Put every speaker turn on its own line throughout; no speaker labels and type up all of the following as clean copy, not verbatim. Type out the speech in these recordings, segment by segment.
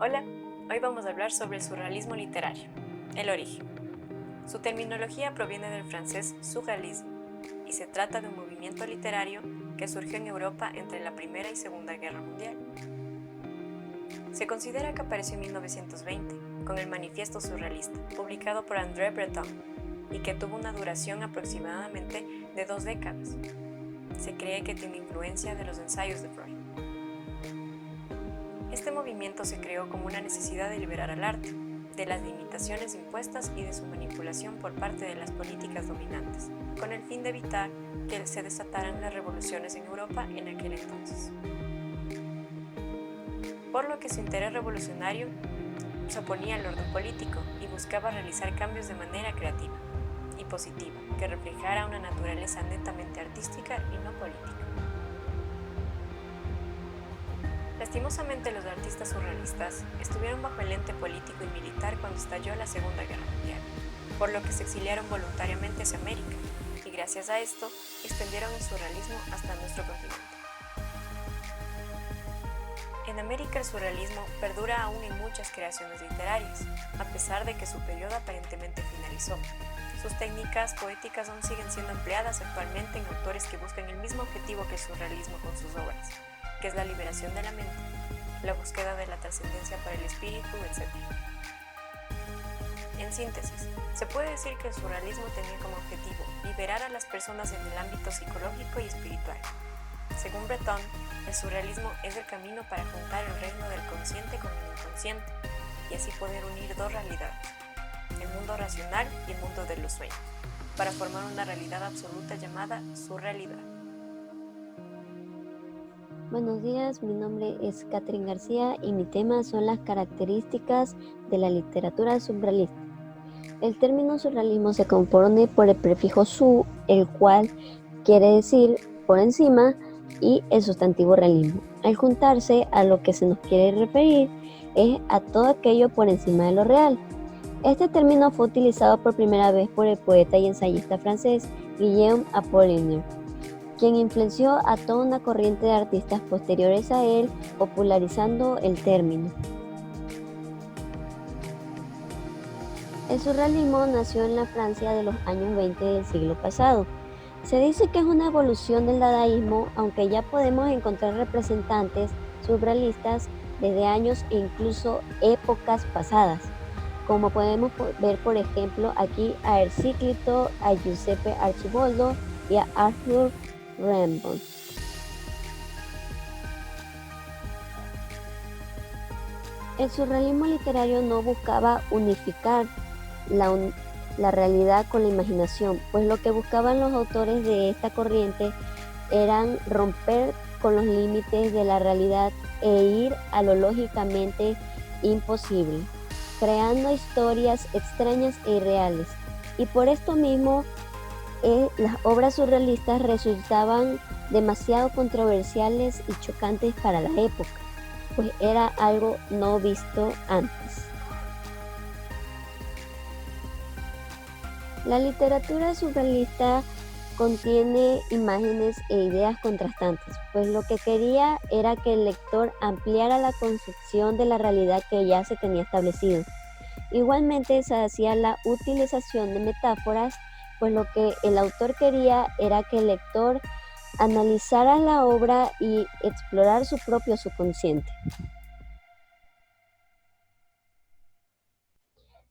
Hola, hoy vamos a hablar sobre el surrealismo literario, el origen. Su terminología proviene del francés surrealisme y se trata de un movimiento literario que surgió en Europa entre la Primera y Segunda Guerra Mundial. Se considera que apareció en 1920 con el Manifiesto Surrealista, publicado por André Breton, y que tuvo una duración aproximadamente de 2 décadas. Se cree que tiene influencia de los ensayos de Freud. Este movimiento se creó como una necesidad de liberar al arte, de las limitaciones impuestas y de su manipulación por parte de las políticas dominantes, con el fin de evitar que se desataran las revoluciones en Europa en aquel entonces. Por lo que su interés revolucionario se oponía al orden político y buscaba realizar cambios de manera creativa y positiva, que reflejara una naturaleza netamente artística y no política. Lastimosamente, los artistas surrealistas estuvieron bajo el ente político y militar cuando estalló la Segunda Guerra Mundial, por lo que se exiliaron voluntariamente hacia América, y gracias a esto extendieron el surrealismo hasta nuestro continente. En América el surrealismo perdura aún en muchas creaciones literarias, a pesar de que su periodo aparentemente finalizó. Sus técnicas poéticas aún siguen siendo empleadas actualmente en autores que buscan el mismo objetivo que el surrealismo con sus obras, que es la liberación de la mente, la búsqueda de la trascendencia para el espíritu, etc. En síntesis, se puede decir que el surrealismo tenía como objetivo liberar a las personas en el ámbito psicológico y espiritual. Según Breton, el surrealismo es el camino para juntar el reino del consciente con el inconsciente y así poder unir dos realidades, el mundo racional y el mundo de los sueños, para formar una realidad absoluta llamada surrealidad.
Buenos días, mi nombre es Catherine García y mi tema son las características de la literatura surrealista. El término surrealismo se compone por el prefijo su, el cual quiere decir por encima, y el sustantivo realismo. Al juntarse, a lo que se nos quiere referir es a todo aquello por encima de lo real. Este término fue utilizado por primera vez por el poeta y ensayista francés Guillaume Apollinaire, quien influenció a toda una corriente de artistas posteriores a él, popularizando el término. El surrealismo nació en la Francia de los años 20 del siglo pasado. Se dice que es una evolución del dadaísmo, aunque ya podemos encontrar representantes surrealistas desde años e incluso épocas pasadas, como podemos ver por ejemplo aquí a Ercíclito, a Giuseppe Archibaldo y a Arthur Rimbaud. El surrealismo literario no buscaba unificar la realidad con la imaginación, pues lo que buscaban los autores de esta corriente eran romper con los límites de la realidad e ir a lo lógicamente imposible, creando historias extrañas e irreales. Y por esto mismo, las obras surrealistas resultaban demasiado controversiales y chocantes para la época, pues era algo no visto antes. La literatura surrealista contiene imágenes e ideas contrastantes, pues lo que quería era que el lector ampliara la concepción de la realidad que ya se tenía establecido. Igualmente se hacía la utilización de metáforas, pues lo que el autor quería era que el lector analizara la obra y explorar su propio subconsciente.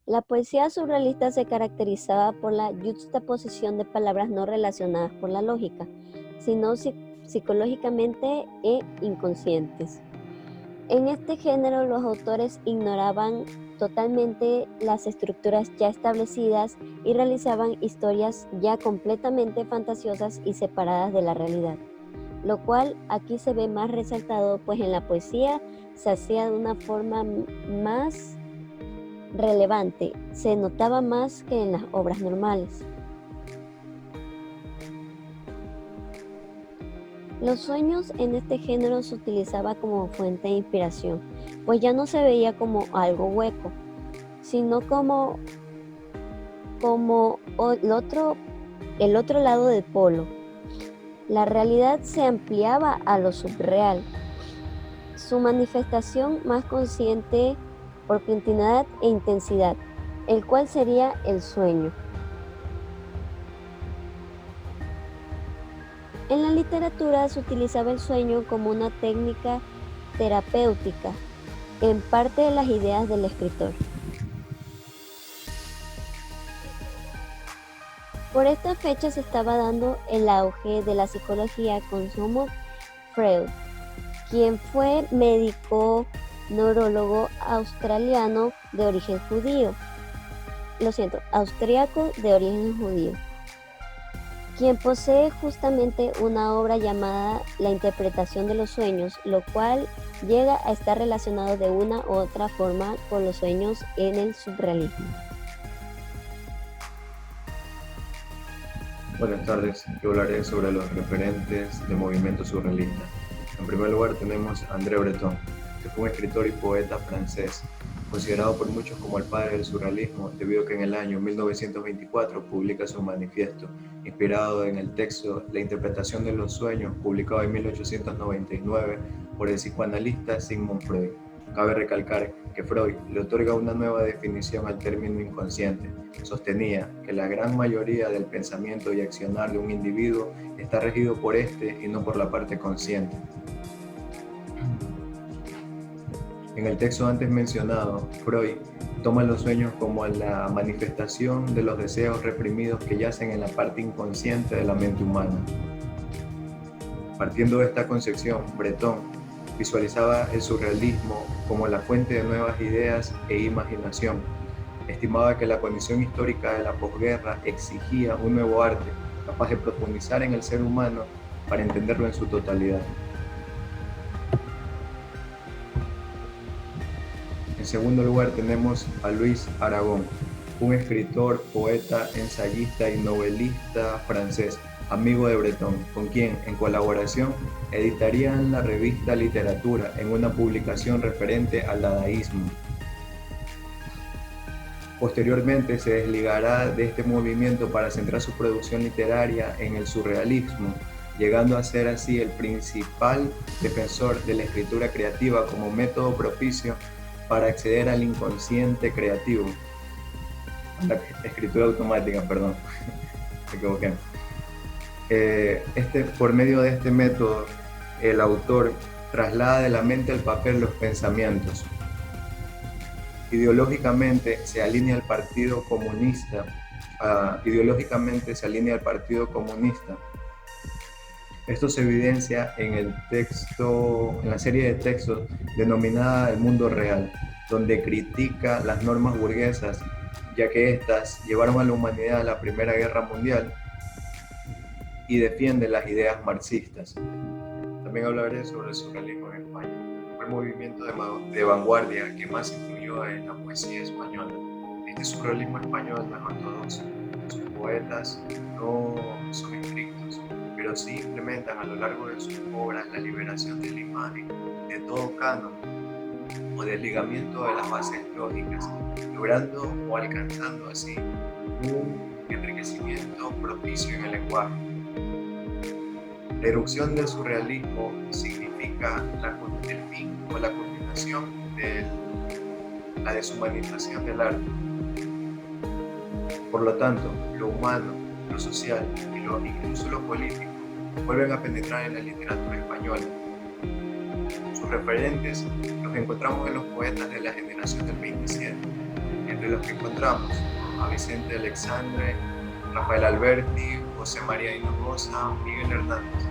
La poesía surrealista se caracterizaba por la yuxtaposición de palabras no relacionadas por la lógica, sino psicológicamente e inconscientes. En este género los autores ignoraban totalmente las estructuras ya establecidas y realizaban historias ya completamente fantasiosas y separadas de la realidad, lo cual aquí se ve más resaltado, pues en la poesía se hacía de una forma más relevante, se notaba más que en las obras normales. Los sueños en este género se utilizaba como fuente de inspiración, pues ya no se veía como algo hueco, sino como el otro lado del polo. La realidad se ampliaba a lo subreal. su manifestación más consciente por continuidad e intensidad, el cual sería el sueño. En la literatura se utilizaba el sueño como una técnica terapéutica, en parte de las ideas del escritor. Por esta fecha se estaba dando el auge de la psicología con Sigmund Freud, quien fue médico neurólogo austriaco de origen judío, quien posee justamente una obra llamada La interpretación de los sueños, lo cual llega a estar relacionado de una u otra forma con los sueños en el surrealismo.
Buenas tardes, yo hablaré sobre los referentes del movimiento surrealista. En primer lugar tenemos a André Breton, que fue un escritor y poeta francés, considerado por muchos como el padre del surrealismo, debido a que en el año 1924 publica su manifiesto, inspirado en el texto La interpretación de los sueños, publicado en 1899 por el psicoanalista Sigmund Freud. Cabe recalcar que Freud le otorga una nueva definición al término inconsciente. Sostenía que la gran mayoría del pensamiento y accionar de un individuo está regido por este y no por la parte consciente. En el texto antes mencionado, Freud toma los sueños como la manifestación de los deseos reprimidos que yacen en la parte inconsciente de la mente humana. Partiendo de esta concepción, Breton visualizaba el surrealismo como la fuente de nuevas ideas e imaginación. Estimaba que la condición histórica de la posguerra exigía un nuevo arte, capaz de profundizar en el ser humano para entenderlo en su totalidad. En segundo lugar tenemos a Louis Aragon, un escritor, poeta, ensayista y novelista francés, amigo de Breton, con quien, en colaboración, editarían la revista Literatura en una publicación referente al dadaísmo. Posteriormente se desligará de este movimiento para centrar su producción literaria en el surrealismo, llegando a ser así el principal defensor de la escritura creativa como método propicio para acceder al inconsciente creativo. La escritura automática, perdón, me equivoqué. Por medio de este método, el autor traslada de la mente al papel los pensamientos. Ideológicamente se alinea al Partido Comunista. Esto se evidencia en la serie de textos denominada El Mundo Real, donde critica las normas burguesas, ya que éstas llevaron a la humanidad a la Primera Guerra Mundial, y defiende las ideas marxistas. También hablaré sobre el surrealismo en España. Fue el movimiento de vanguardia que más influyó en la poesía española. Este surrealismo español no es ortodoxo. Sus poetas no son estrictos, pero sí implementan a lo largo de sus obras la liberación de la imagen, de todo canon o desligamiento de las bases lógicas, logrando o alcanzando así un enriquecimiento propicio en el lenguaje. La erupción del surrealismo significa el fin o la culminación de la deshumanización del arte. Por lo tanto, lo humano, lo social y incluso lo político vuelven a penetrar en la literatura española. Sus referentes los encontramos en los poetas de la generación del 27, entre los que encontramos a Vicente Aleixandre, Rafael Alberti, José María Hinojosa, Miguel Hernández.